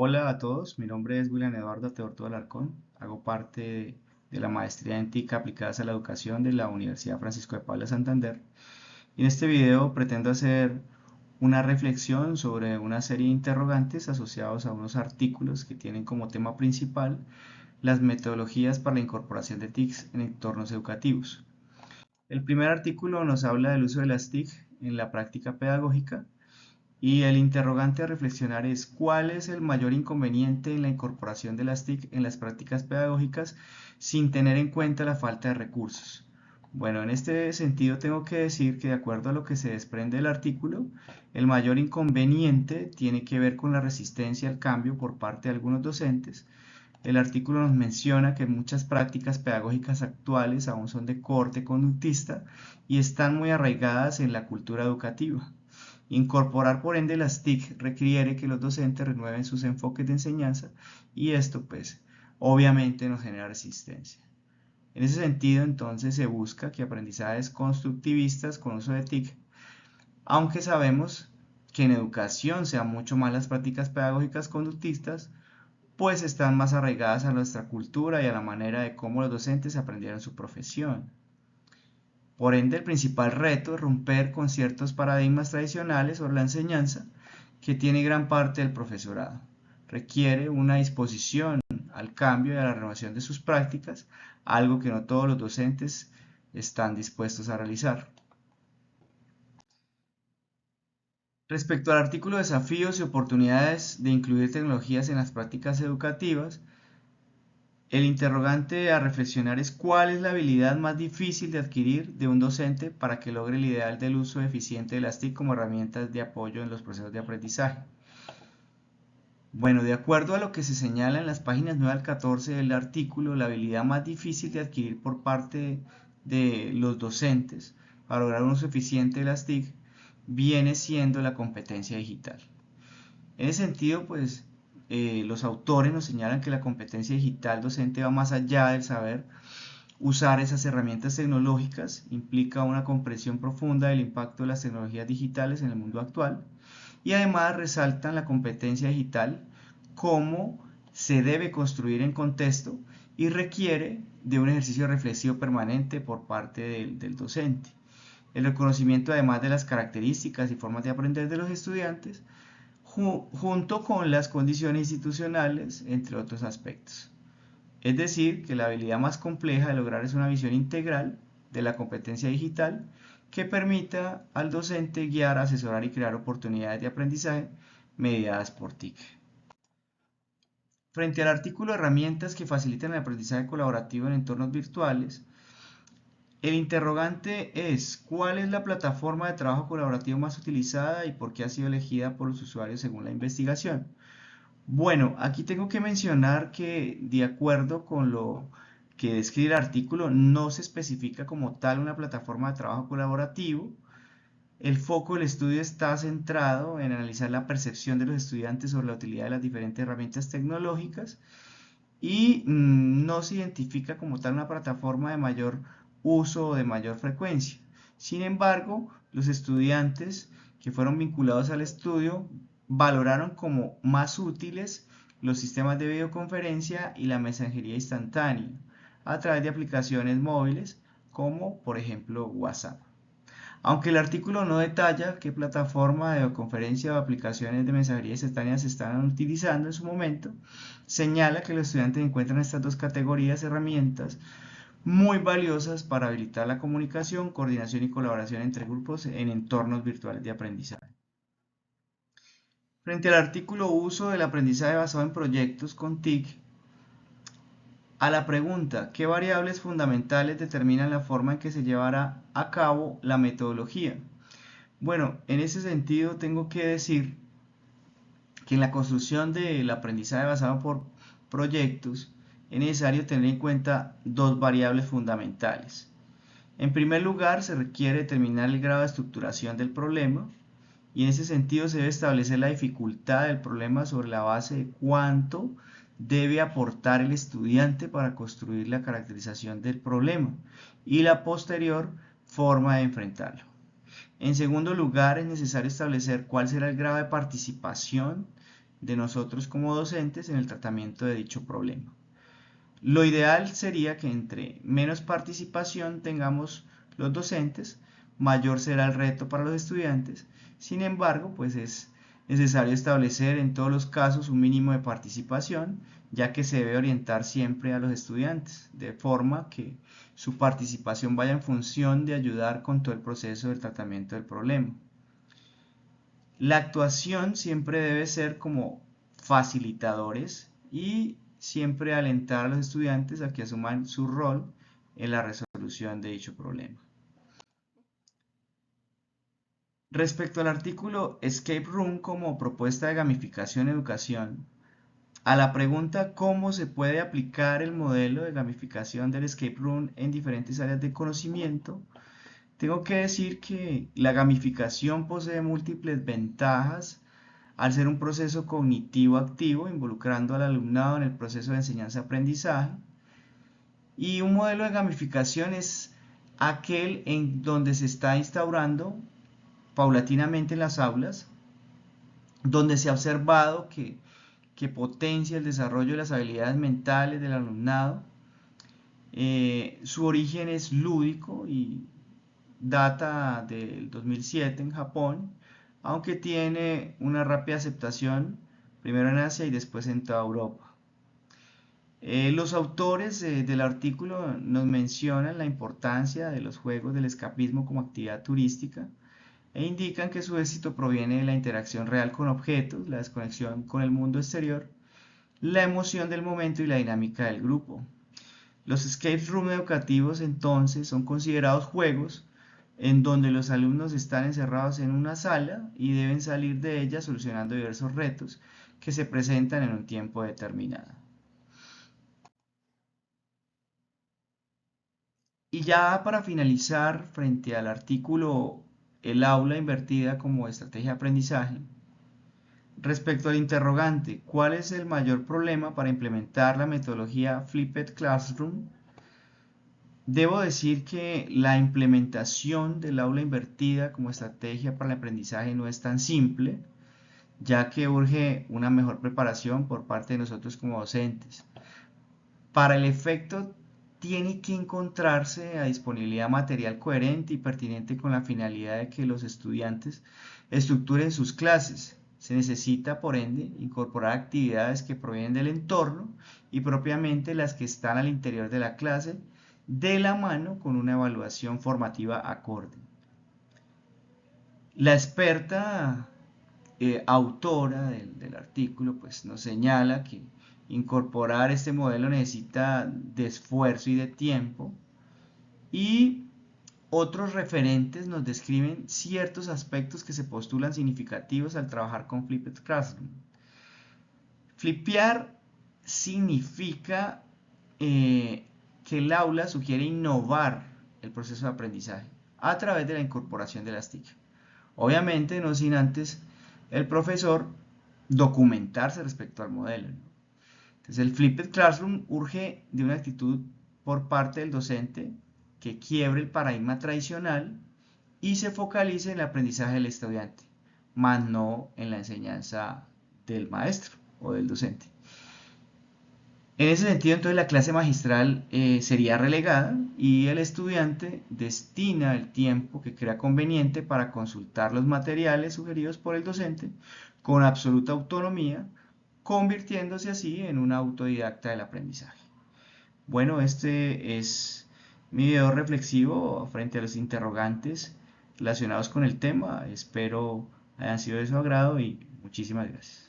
Hola a todos, mi nombre es William Eduardo Teorto Alarcón, hago parte de la maestría en TIC aplicadas a la educación de la Universidad Francisco de Paula Santander. Y en este video pretendo hacer una reflexión sobre una serie de interrogantes asociados a unos artículos que tienen como tema principal las metodologías para la incorporación de TICs en entornos educativos. El primer artículo nos habla del uso de las TIC en la práctica pedagógica. Y el interrogante a reflexionar es ¿cuál es el mayor inconveniente en la incorporación de las TIC en las prácticas pedagógicas sin tener en cuenta la falta de recursos? Bueno, en este sentido tengo que decir que de acuerdo a lo que se desprende del artículo, el mayor inconveniente tiene que ver con la resistencia al cambio por parte de algunos docentes. El artículo nos menciona que muchas prácticas pedagógicas actuales aún son de corte conductista y están muy arraigadas en la cultura educativa. Incorporar por ende las TIC requiere que los docentes renueven sus enfoques de enseñanza y esto pues obviamente nos genera resistencia. En ese sentido entonces se busca que aprendizajes constructivistas con uso de TIC, aunque sabemos que en educación sean mucho más las prácticas pedagógicas conductistas, pues están más arraigadas a nuestra cultura y a la manera de cómo los docentes aprendieron su profesión. Por ende, el principal reto es romper con ciertos paradigmas tradicionales sobre la enseñanza que tiene gran parte del profesorado. Requiere una disposición al cambio y a la renovación de sus prácticas, algo que no todos los docentes están dispuestos a realizar. Respecto al artículo Desafíos y oportunidades de incluir tecnologías en las prácticas educativas, el interrogante a reflexionar es cuál es la habilidad más difícil de adquirir de un docente para que logre el ideal del uso eficiente de las TIC como herramientas de apoyo en los procesos de aprendizaje. Bueno, de acuerdo a lo que se señala en las páginas 9 al 14 del artículo, la habilidad más difícil de adquirir por parte de los docentes para lograr un uso eficiente de las TIC viene siendo la competencia digital. En ese sentido, pues los autores nos señalan que la competencia digital docente va más allá del saber usar esas herramientas tecnológicas, implica una comprensión profunda del impacto de las tecnologías digitales en el mundo actual y además resaltan la competencia digital cómo se debe construir en contexto y requiere de un ejercicio reflexivo permanente por parte del docente. El reconocimiento además de las características y formas de aprender de los estudiantes junto con las condiciones institucionales, entre otros aspectos. Es decir, que la habilidad más compleja de lograr es una visión integral de la competencia digital que permita al docente guiar, asesorar y crear oportunidades de aprendizaje mediadas por TIC. Frente al artículo Herramientas que facilitan el aprendizaje colaborativo en entornos virtuales, el interrogante es ¿cuál es la plataforma de trabajo colaborativo más utilizada y por qué ha sido elegida por los usuarios según la investigación? Bueno, aquí tengo que mencionar que de acuerdo con lo que describe el artículo, no se especifica como tal una plataforma de trabajo colaborativo. El foco del estudio está centrado en analizar la percepción de los estudiantes sobre la utilidad de las diferentes herramientas tecnológicas y no se identifica como tal una plataforma de mayor uso o de mayor frecuencia. Sin embargo, los estudiantes que fueron vinculados al estudio valoraron como más útiles los sistemas de videoconferencia y la mensajería instantánea a través de aplicaciones móviles como por ejemplo WhatsApp. Aunque el artículo no detalla qué plataforma de videoconferencia o aplicaciones de mensajería instantánea se están utilizando en su momento, señala que los estudiantes encuentran estas dos categorías de herramientas muy valiosas para habilitar la comunicación, coordinación y colaboración entre grupos en entornos virtuales de aprendizaje. Frente al artículo Uso del aprendizaje basado en proyectos con TIC, a la pregunta ¿qué variables fundamentales determinan la forma en que se llevará a cabo la metodología? Bueno, en ese sentido tengo que decir que en la construcción del aprendizaje basado por proyectos es necesario tener en cuenta dos variables fundamentales. En primer lugar, se requiere determinar el grado de estructuración del problema y en ese sentido se debe establecer la dificultad del problema sobre la base de cuánto debe aportar el estudiante para construir la caracterización del problema y la posterior forma de enfrentarlo. En segundo lugar, es necesario establecer cuál será el grado de participación de nosotros como docentes en el tratamiento de dicho problema. Lo ideal sería que entre menos participación tengamos los docentes, mayor será el reto para los estudiantes. Sin embargo, pues es necesario establecer en todos los casos un mínimo de participación, ya que se debe orientar siempre a los estudiantes, de forma que su participación vaya en función de ayudar con todo el proceso del tratamiento del problema. La actuación siempre debe ser como facilitadores y siempre alentar a los estudiantes a que asuman su rol en la resolución de dicho problema. Respecto al artículo Escape Room como propuesta de gamificación en educación, a la pregunta cómo se puede aplicar el modelo de gamificación del Escape Room en diferentes áreas de conocimiento, tengo que decir que la gamificación posee múltiples ventajas al ser un proceso cognitivo activo involucrando al alumnado en el proceso de enseñanza-aprendizaje. Y un modelo de gamificación es aquel en donde se está instaurando paulatinamente en las aulas, donde se ha observado que potencia el desarrollo de las habilidades mentales del alumnado. Su origen es lúdico y data del 2007 en Japón, aunque tiene una rápida aceptación primero en Asia y después en toda Europa. Los autores del artículo nos mencionan la importancia de los juegos del escapismo como actividad turística e indican que su éxito proviene de la interacción real con objetos, la desconexión con el mundo exterior, la emoción del momento y la dinámica del grupo. Los escape room educativos entonces son considerados juegos en donde los alumnos están encerrados en una sala y deben salir de ella solucionando diversos retos que se presentan en un tiempo determinado. Y ya para finalizar, frente al artículo El aula invertida como estrategia de aprendizaje, respecto al interrogante, ¿cuál es el mayor problema para implementar la metodología Flipped Classroom? Debo decir que la implementación del aula invertida como estrategia para el aprendizaje no es tan simple, ya que urge una mejor preparación por parte de nosotros como docentes. Para el efecto, tiene que encontrarse a disponibilidad material coherente y pertinente con la finalidad de que los estudiantes estructuren sus clases. Se necesita, por ende, incorporar actividades que provienen del entorno y propiamente las que están al interior de la clase, de la mano con una evaluación formativa acorde. La experta autora del artículo pues nos señala que incorporar este modelo necesita de esfuerzo y de tiempo, y otros referentes nos describen ciertos aspectos que se postulan significativos al trabajar con Flipped Classroom. Flipear significa que el aula sugiere innovar el proceso de aprendizaje a través de la incorporación de las TIC. Obviamente no sin antes el profesor documentarse respecto al modelo. Entonces el Flipped Classroom urge de una actitud por parte del docente que quiebre el paradigma tradicional y se focalice en el aprendizaje del estudiante, más no en la enseñanza del maestro o del docente. En ese sentido, entonces la clase magistral sería relegada y el estudiante destina el tiempo que crea conveniente para consultar los materiales sugeridos por el docente con absoluta autonomía, convirtiéndose así en un autodidacta del aprendizaje. Bueno, este es mi video reflexivo frente a los interrogantes relacionados con el tema. Espero hayan sido de su agrado y muchísimas gracias.